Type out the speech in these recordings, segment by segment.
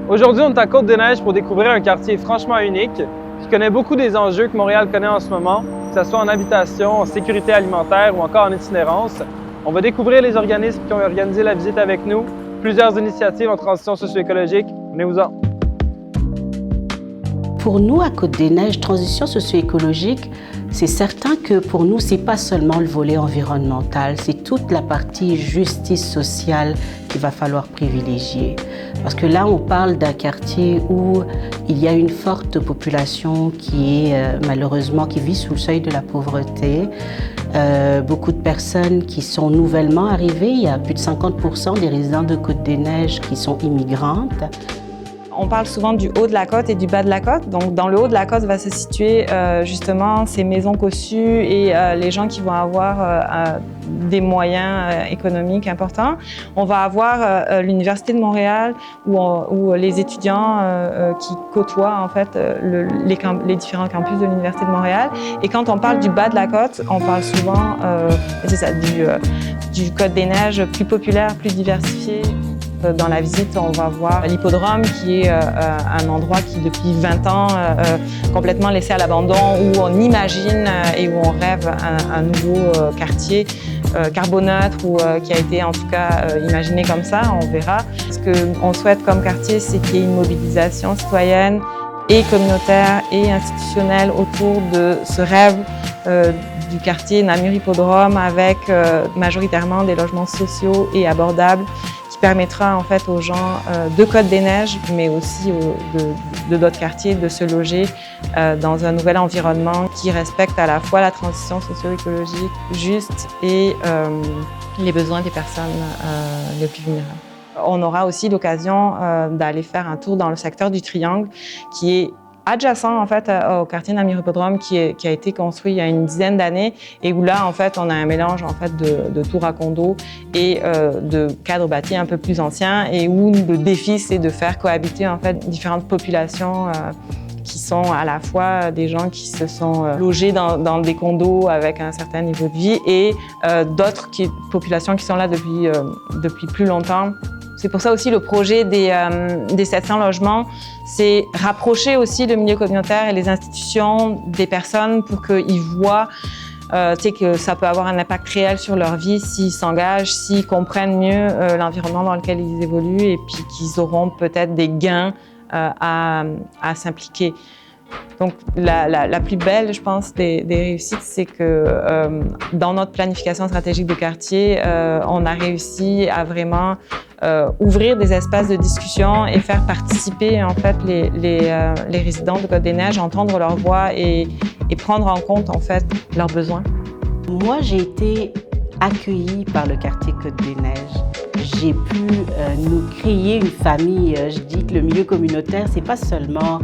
Aujourd'hui, on est à Côte-des-Neiges pour découvrir un quartier franchement unique qui connaît beaucoup des enjeux que Montréal connaît en ce moment, que ce soit en habitation, en sécurité alimentaire ou encore en itinérance. On va découvrir les organismes qui ont organisé la visite avec nous, plusieurs initiatives en transition socio-écologique. Venez-vous-en! Pour nous, à Côte-des-Neiges, transition socio-écologique, c'est certain que pour nous, c'est pas seulement le volet environnemental, c'est toute la partie justice sociale qu'il va falloir privilégier. Parce que là, on parle d'un quartier où il y a une forte population qui est malheureusement qui vit sous le seuil de la pauvreté. Beaucoup de personnes qui sont nouvellement arrivées. Il y a plus de 50% des résidents de Côte-des-Neiges qui sont immigrantes. On parle souvent du haut de la côte et du bas de la côte. Donc, dans le haut de la côte va se situer justement ces maisons cossues et les gens qui vont avoir des moyens économiques importants. On va avoir l'Université de Montréal où les étudiants qui côtoient en fait les différents campus de l'Université de Montréal. Et quand on parle du bas de la côte, on parle souvent c'est ça, du Côte-des-Neiges plus populaire, plus diversifié. Dans la visite, on va voir l'hippodrome qui est un endroit qui, depuis 20 ans, complètement laissé à l'abandon, où on imagine et où on rêve un nouveau quartier carboneutre ou qui a été en tout cas imaginé comme ça, on verra. Ce qu'on souhaite comme quartier, c'est qu'il y ait une mobilisation citoyenne et communautaire et institutionnelle autour de ce rêve du quartier Namur Hippodrome avec majoritairement des logements sociaux et abordables qui permettra en fait aux gens de Côte-des-Neiges, mais aussi de d'autres quartiers, de se loger dans un nouvel environnement qui respecte à la fois la transition socio-écologique juste et les besoins des personnes les plus vulnérables. On aura aussi l'occasion d'aller faire un tour dans le secteur du Triangle, qui est adjacent en fait au quartier Namur Hippodrome qui a été construit il y a une dizaine d'années et où là en fait on a un mélange en fait de tours à condos et de cadres bâtis un peu plus anciens et où le défi c'est de faire cohabiter en fait différentes populations qui sont à la fois des gens qui se sont logés dans des condos avec un certain niveau de vie et d'autres populations qui sont là depuis plus longtemps. C'est pour ça aussi le projet des 700 logements, c'est rapprocher aussi le milieu communautaire et les institutions des personnes pour qu'ils voient que ça peut avoir un impact réel sur leur vie s'ils s'engagent, s'ils comprennent mieux l'environnement dans lequel ils évoluent et puis qu'ils auront peut-être des gains à s'impliquer. Donc la plus belle, je pense, des réussites, c'est que dans notre planification stratégique de quartier, on a réussi à vraiment ouvrir des espaces de discussion et faire participer en fait les résidents de Côte-des-Neiges, entendre leur voix et prendre en compte en fait leurs besoins. Moi, j'ai été accueillie par le quartier Côte-des-Neiges. J'ai pu nous créer une famille. Je dis que le milieu communautaire, c'est pas seulement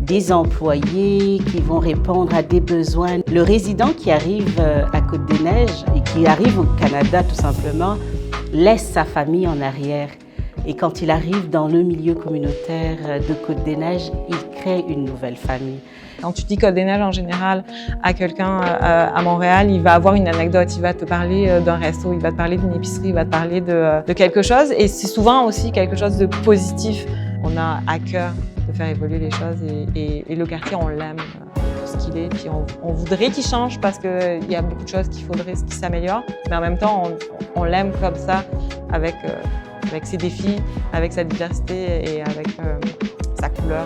des employés qui vont répondre à des besoins. Le résident qui arrive à Côte-des-Neiges et qui arrive au Canada tout simplement laisse sa famille en arrière. Et quand il arrive dans le milieu communautaire de Côte-des-Neiges, il crée une nouvelle famille. Quand tu dis Côte-des-Neiges en général à quelqu'un à Montréal, il va avoir une anecdote, il va te parler d'un resto, il va te parler d'une épicerie, il va te parler de quelque chose. Et c'est souvent aussi quelque chose de positif. On a à cœur de faire évoluer les choses et le quartier, on l'aime pour ce qu'il est. Puis on voudrait qu'il change parce qu'il y a beaucoup de choses qu'il faudrait qu'il s'améliore. Mais en même temps, on l'aime comme ça avec ses défis, avec sa diversité et avec sa couleur.